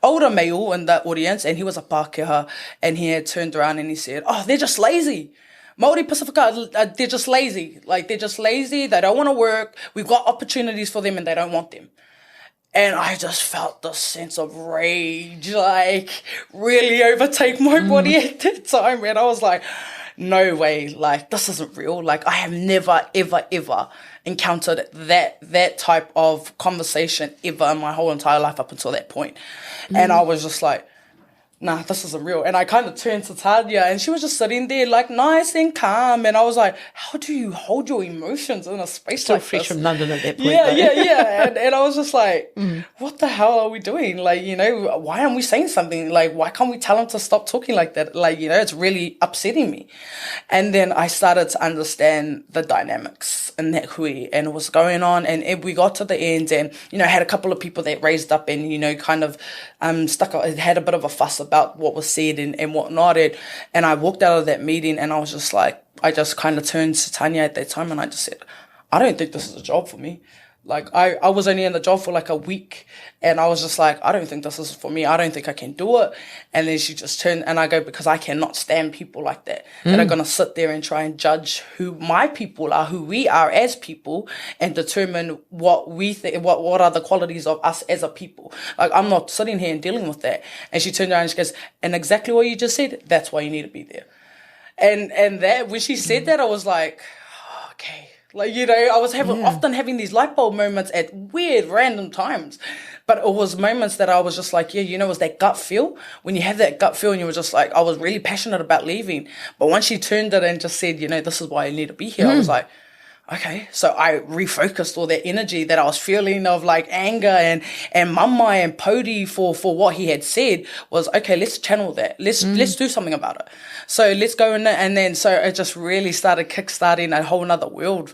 older male in the audience, and he was a Pākehā, and he had turned around and he said, they're just lazy. Māori Pacifica, they're just lazy. They're just lazy. They don't want to work. We've got opportunities for them, and they don't want them. And I just felt this sense of rage, like, really overtake my body at that time. And I was like, no way, like, this isn't real. Like, I have never, ever, ever encountered that type of conversation ever in my whole entire life up until that point. And I was just like, nah, this isn't real. And I kind of turned to Tanya, and she was just sitting there like nice and calm. And I was like, how do you hold your emotions in a space Still like fresh this? from London at that point. Yeah. And I was just like, what the hell are we doing? Like, you know, why aren't we saying something? Like, why can't we tell him to stop talking like that? Like, you know, it's really upsetting me. And then I started to understand the dynamics in that hui and what's going on. And we got to the end, and, you know, I had a couple of people that raised up and, you know, kind of had a bit of a fuss about what was said and whatnot. And I walked out of that meeting, and I was just like, I just kind of turned to Tanya at that time, and I just said, I don't think this is a job for me. Like, I was only in the job for like a week, and I was just like, I don't think this is for me. I don't think I can do it. And then she just turned, and I go, because I cannot stand people like that are going to sit there and try and judge who my people are, who we are as people, and determine what we think, what are the qualities of us as a people. Like, I'm not sitting here and dealing with that. And she turned around and she goes, and exactly what you just said, that's why you need to be there. And that, when she said that, I was like, oh, okay. Like, you know, I was often having these light bulb moments at weird, random times. But it was moments that I was just like, yeah, you know, it was that gut feel. When you have that gut feel and you were just like, I was really passionate about leaving. But once she turned it and just said, you know, this is why you need to be here, I was like, okay. So I refocused all that energy that I was feeling of like anger and mamai and Pody for what he had said was, okay, let's channel that. Let's do something about it. So let's go in there. And then, so it just really started kickstarting a whole nother world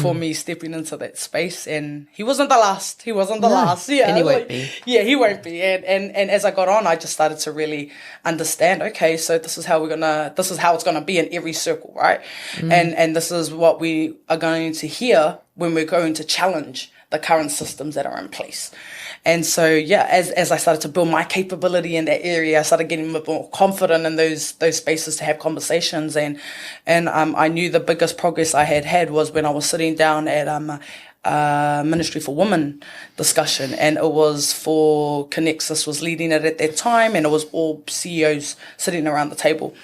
for me stepping into that space. And he wasn't the last. He wasn't the last. Yeah. And he won't be. Yeah, he won't be. And as I got on, I just started to really understand, okay, so this is how it's going to be in every circle, right? And this is what we are going to hear when we're going to challenge the current systems that are in place. And so, yeah, as I started to build my capability in that area, I started getting more confident in those spaces to have conversations. And I knew the biggest progress I had was when I was sitting down at Ministry for Women discussion, and it was for Connexus was leading it at that time, and it was all CEOs sitting around the table.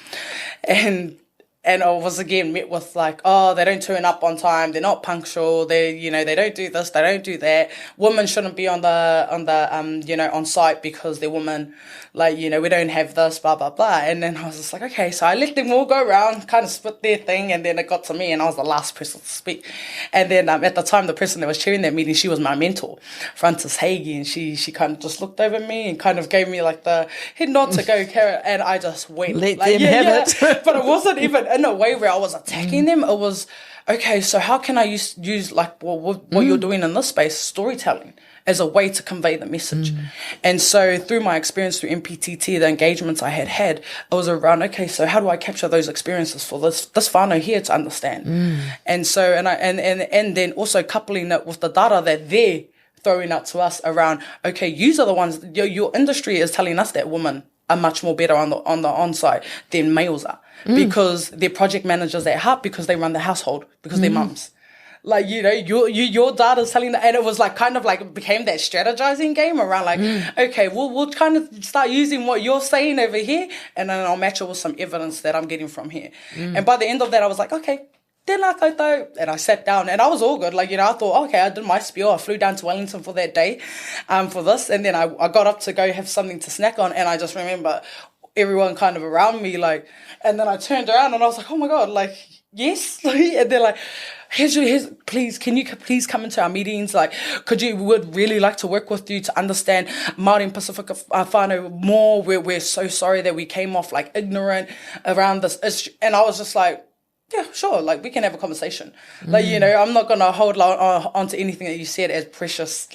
And I was again met with like, oh, they don't turn up on time, they're not punctual, they don't do this, they don't do that. Women shouldn't be on site because they're women. Like, you know, we don't have this, blah, blah, blah. And then I was just like, okay, so I let them all go around, kind of split their thing, and then it got to me, and I was the last person to speak. And then at the time, the person that was chairing that meeting, she was my mentor, Frances Hagee, and she kind of just looked over me and kind of gave me like the head nod to go, Kara, and I just went. Let them have it. But it wasn't even in a way where I was attacking them. It was, okay, so how can I use like what you're doing in this space, storytelling, as a way to convey the message. And so through my experience through MPTT, the engagements I had, it was around, okay, so how do I capture those experiences for this whānau here to understand? And so, and then also coupling it with the data that they're throwing out to us around, okay, you are the ones, your industry is telling us that women are much more better on the on-site than males are, because they're project managers at heart, because they run the household, because they're mums. Like, you know, your data's telling that, and it was like kind of like became that strategizing game around like, okay, we'll kind of start using what you're saying over here, and then I'll match it with some evidence that I'm getting from here. And by the end of that, I was like, okay, tēnā koutou. And I sat down, and I was all good. Like, you know, I thought, okay, I did my spiel. I flew down to Wellington for that day, for this, and then I got up to go have something to snack on, and I just remember everyone kind of around me, like, and then I turned around and I was like, oh my God, like, yes. And they're like, please, can you please come into our meetings? Like, we would really like to work with you to understand Māori and Pacifica whānau more. We're so sorry that we came off like ignorant around this issue. And I was just like, yeah, sure. Like, we can have a conversation. Like, you know, I'm not going to hold on to anything that you said as precious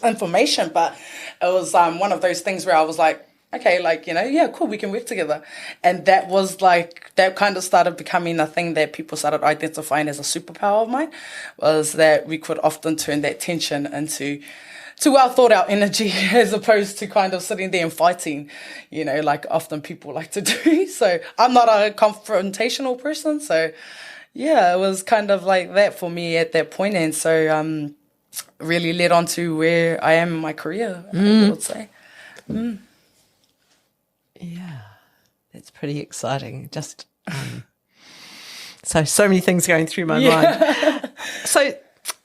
information. But it was one of those things where I was like, okay, like, you know, yeah, cool, we can work together. And that was like, that kind of started becoming a thing that people started identifying as a superpower of mine, was that we could often turn that tension into our thought out energy, as opposed to kind of sitting there and fighting, you know, like often people like to do. So I'm not a confrontational person. So yeah, it was kind of like that for me at that point. And so, really led on to where I am in my career, I would say. Yeah, that's pretty exciting. Just so many things going through my mind. So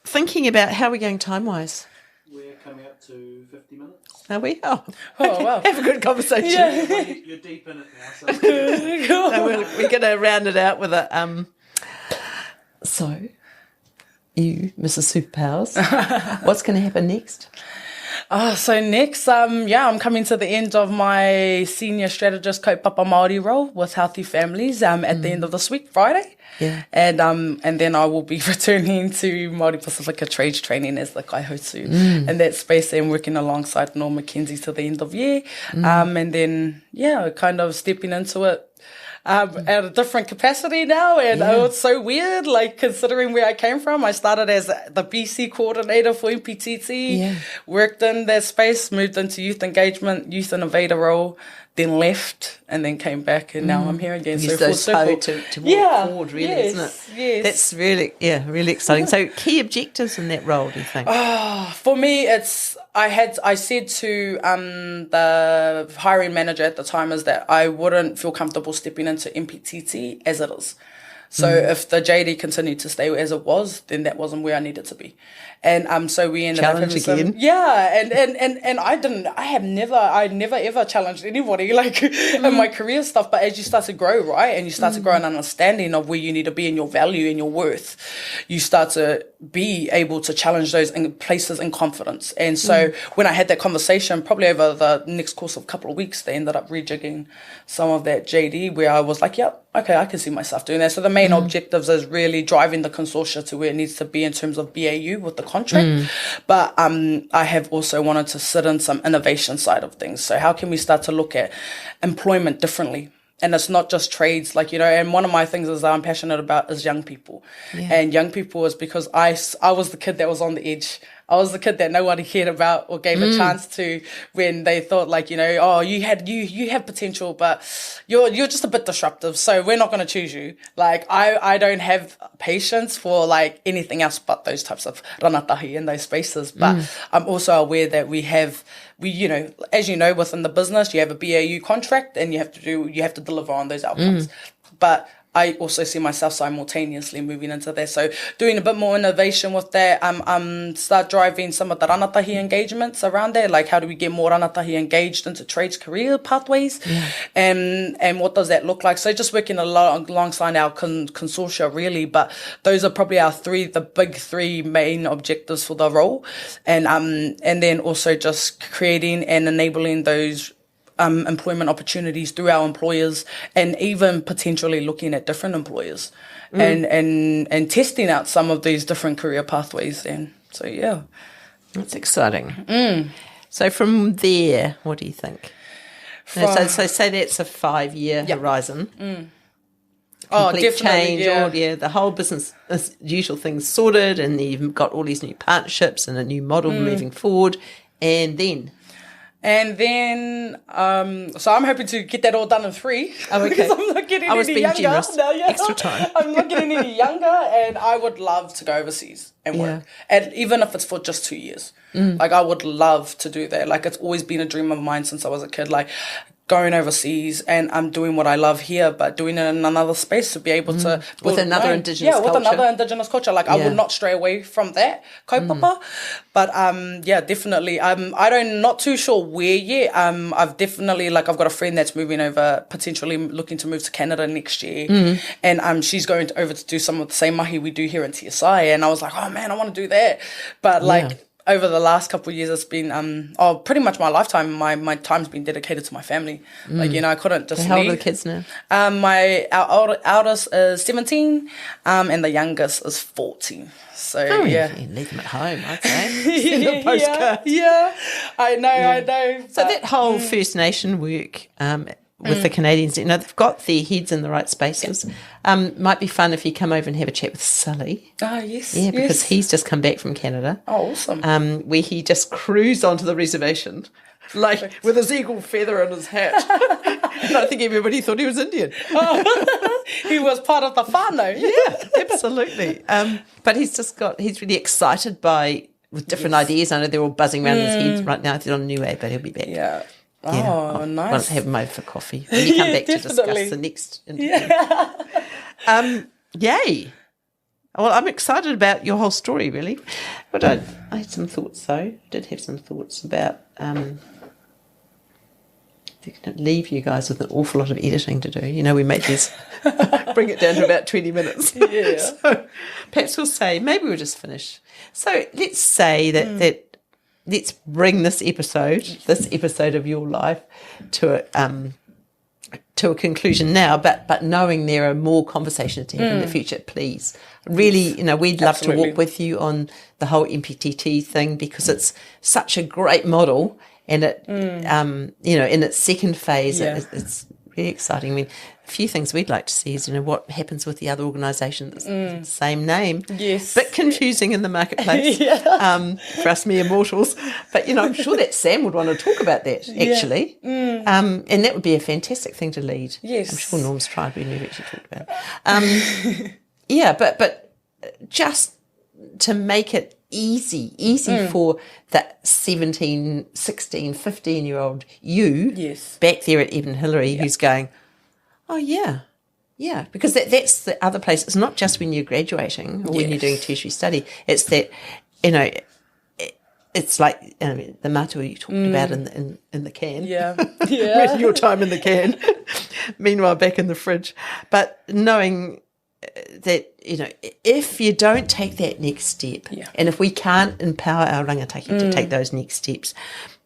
thinking about how we're going time-wise. We're coming up to 50 minutes. Are we? Oh, Oh, wow. have a good conversation. You're deep in it now. So So we're going to round it out with a So, you, Mrs. Superpowers, what's going to happen next? So next, I'm coming to the end of my senior strategist kaupapa Māori role with Healthy Families at the end of this week, Friday. Yeah. And then I will be returning to Māori Pacifica Trades Training as the kaihotu in that space and working alongside Norm Mackenzie to the end of year. And then, kind of stepping into it at a different capacity now, and it's so weird, like considering where I came from. I started as the BC coordinator for MPTT, worked in that space, moved into youth engagement, youth innovator role, then left, and then came back, and now I'm here again. Use So those full toe circle. to walk forward, really, isn't it? Yes. That's really exciting. So, key objectives in that role, do you think? For me, I said to the hiring manager at the time is that I wouldn't feel comfortable stepping into MPTT as it is. So if the JD continued to stay as it was, then that wasn't where I needed to be. And so we ended up having again. and I never ever challenged anybody like in my career stuff. But as you start to grow, right, and you start to grow an understanding of where you need to be in your value and your worth, you start to be able to challenge those places in confidence. And so when I had that conversation, probably over the next course of a couple of weeks, they ended up rejigging some of that JD where I was like, yep, okay, I can see myself doing that. So the main objectives is really driving the consortia to where it needs to be in terms of BAU with the contract. But I have also wanted to sit in some innovation side of things. So how can we start to look at employment differently? And it's not just trades, like, and one of my things is that I'm passionate about is young people. And young people is because I was the kid that was on the edge. I was the kid that nobody cared about or gave a chance to when they thought like, oh, you have potential, but you're just a bit disruptive. So we're not going to choose you. Like I don't have patience for like anything else but those types of ranatahi in those spaces. But I'm also aware that we as within the business, you have a BAU contract and you have to deliver on those outcomes. But I also see myself simultaneously moving into that. So doing a bit more innovation with that, start driving some of the ranatahi engagements around there. Like how do we get more ranatahi engaged into trades career pathways? And what does that look like? So just working alongside our consortia really, but those are probably the big three main objectives for the role. And then also just creating and enabling those employment opportunities through our employers, and even potentially looking at different employers and testing out some of these different career pathways. And so, That's exciting. So from there, what do you think? So say that's a 5-year horizon. Complete definitely, change, the whole business as usual things sorted, and you've got all these new partnerships and a new model moving forward, and then... so I'm hoping to get that all done in 3. Oh, okay. Because I'm not getting any younger. Generous. Extra time. I'm not getting any younger, and I would love to go overseas and work. And even if it's for just 2 years. Like, I would love to do that. Like, it's always been a dream of mine since I was a kid. Like, going overseas, and I'm doing what I love here, but doing it in another space to be able to... With another Indigenous culture. with another Indigenous culture. Like, I would not stray away from that kaupapa. But, definitely. I'm not too sure where yet. I've definitely, I've got a friend that's moving over, potentially looking to move to Canada next year. And she's going over to do some of the same mahi we do here in TSI. And I was like, oh, man, I want to do that. But, over the last couple of years, it's been pretty much my lifetime. My time's been dedicated to my family. I couldn't just How old leave. are the kids now? Our eldest is 17, and the youngest is 14. So You leave them at home, I'd say. Send a postcard. I know. So that whole First Nation work with the Canadians, they've got their heads in the right spaces. Might be fun if you come over and have a chat with Sully. Oh, yes. Yeah, because he's just come back from Canada. Oh, awesome. Where he just cruised onto the reservation, with his eagle feather in his hat. And I think everybody thought he was Indian. He was part of the whānau. Yeah, absolutely. But he's really excited by with different ideas. I know they're all buzzing around his head right now. They're on Niue, but he'll be back. Yeah. Yeah. Oh, nice. Want to have him over for coffee when you come back to discuss the next interview. Yay. Well, I'm excited about your whole story, really. But I had some thoughts, though. I did have some thoughts about leave you guys with an awful lot of editing to do. You know, we make this, bring it down to about 20 minutes. Yeah. So perhaps we'll say, maybe we'll just finish. So let's say that let's bring this episode of your life to a conclusion now, but knowing there are more conversations to have in the future, please. Really, you know, we'd love to walk with you on the whole MPTT thing because it's such a great model. And it, you know, in its second phase, it's really exciting. I mean, a few things we'd like to see is, you know, what happens with the other organisation that's the same name. Yes. Bit confusing in the marketplace for us mere mortals. But, you know, I'm sure that Sam would want to talk about that, actually. And that would be a fantastic thing to lead. Yes. I'm sure Norm's tried. We never actually talked about it. But just to make it easy for that 17, 16, 15-year-old you back there at Edmund Hillary who's going, oh, yeah, because that's the other place. It's not just when you're graduating or when you're doing tertiary study. It's that, you know, it's like the matua you talked about in the can. Yeah. With your time in the can. Meanwhile, back in the fridge. But knowing that, you know, if you don't take that next step, and if we can't empower our rangatahi to take those next steps,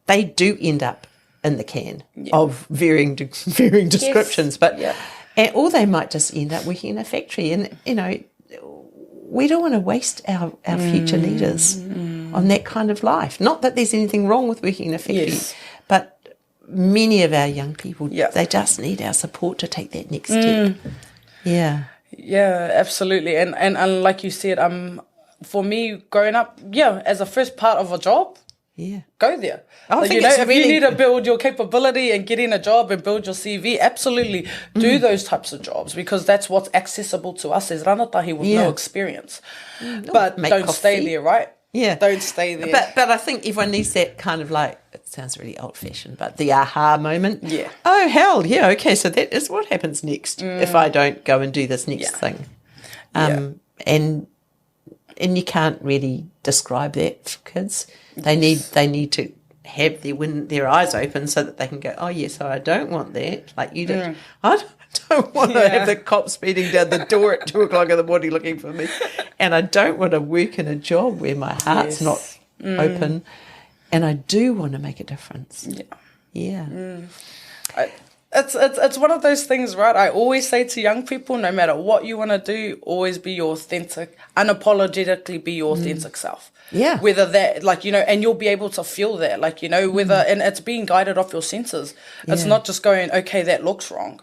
they do end up in the can of varying descriptions. But or they might just end up working in a factory. And, you know, we don't want to waste our future leaders on that kind of life. Not that there's anything wrong with working in a factory, but many of our young people, they just need our support to take that next step. Yeah, absolutely. And like you said, for me growing up, as a first part of a job, go there. I like, think you know, it's if really... you need to build your capability and get in a job and build your CV, absolutely do those types of jobs because that's what's accessible to us as rangatahi with no experience. But don't stay there, right? Yeah. Don't stay there. But I think everyone needs that kind of like, it sounds really old-fashioned, but the aha moment. Yeah. Oh, hell, okay, so that is what happens next if I don't go and do this next thing. And you can't really describe that for kids. They need to have their eyes open so that they can go, oh, yes, so I don't want that, like you did. I don't want to have the cops beating down the door at 2:00 in the morning looking for me. And I don't want to work in a job where my heart's not open. And I do want to make a difference. It's one of those things, right? I always say to young people, no matter what you want to do, always be your authentic, unapologetically be your authentic self. Yeah. Whether that, like, you know, and you'll be able to feel that, like, you know, whether, and it's being guided off your senses. It's not just going, okay, that looks wrong.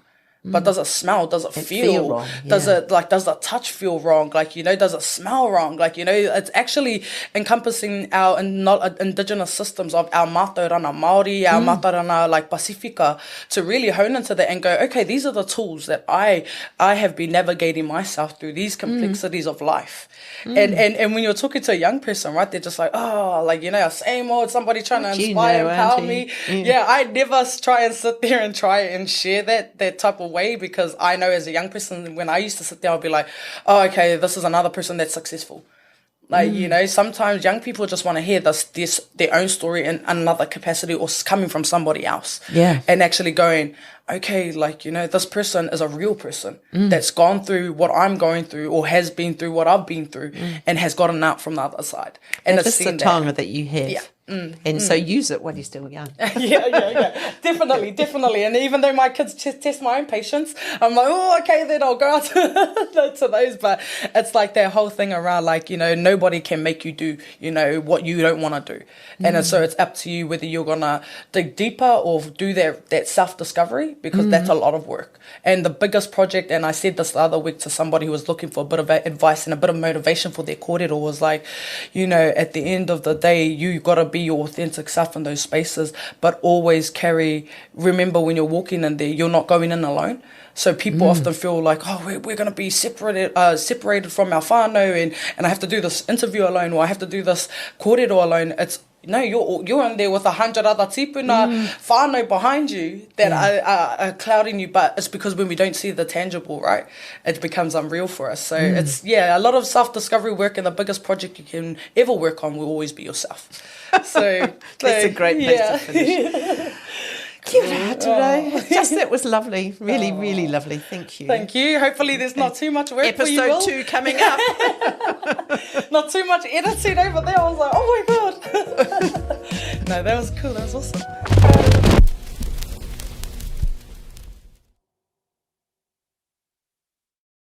But does it smell? Does it feel wrong? Does it, like, does the touch feel wrong? Like, you know, does it smell wrong? Like, you know, it's actually encompassing our indigenous systems of our mātauranga Māori, our mātauranga, like, Pasifika, to really hone into that and go, okay, these are the tools that I have been navigating myself through these complexities of life. And when you're talking to a young person, right, they're just like, oh, like, you know, same old, somebody trying to inspire, empower me. I never try and sit there and try and share that type of way, because I know as a young person, when I used to sit there, I'd be like, oh, okay, this is another person that's successful. Like, you know, sometimes young people just want to hear their own story in another capacity or coming from somebody else. Yeah. And actually going, okay, like, you know, this person is a real person that's gone through what I'm going through or has been through what I've been through and has gotten out from the other side. And it's the tongue that you have. Yeah. And so use it while you're still young. Definitely. And even though my kids test my own patience, I'm like, oh, okay, then I'll go out to those. But it's like that whole thing around, like, you know, nobody can make you do, you know, what you don't want to do. And so it's up to you whether you're going to dig deeper or do that self-discovery, because that's a lot of work. And the biggest project, and I said this the other week to somebody who was looking for a bit of advice and a bit of motivation for their kōrero, was like, you know, at the end of the day, you got to be be your authentic self in those spaces, but always remember when you're walking in there, you're not going in alone. So people often feel like, oh, we're going to be separated from our whānau, and I have to do this interview alone, or I have to do this kōrero alone. No, you're in there with 100 other tipuna whānau behind you that are clouding you, but it's because when we don't see the tangible, right, it becomes unreal for us. So it's, a lot of self-discovery work, and the biggest project you can ever work on will always be yourself. So that's a great place to finish. Kia ora, Atarau. That was lovely. Really, really lovely. Thank you. Thank you. Hopefully there's not too much work for you, Will. Episode 2 coming up. Not too much editing over there. I was like, oh my God. No, that was cool. That was awesome.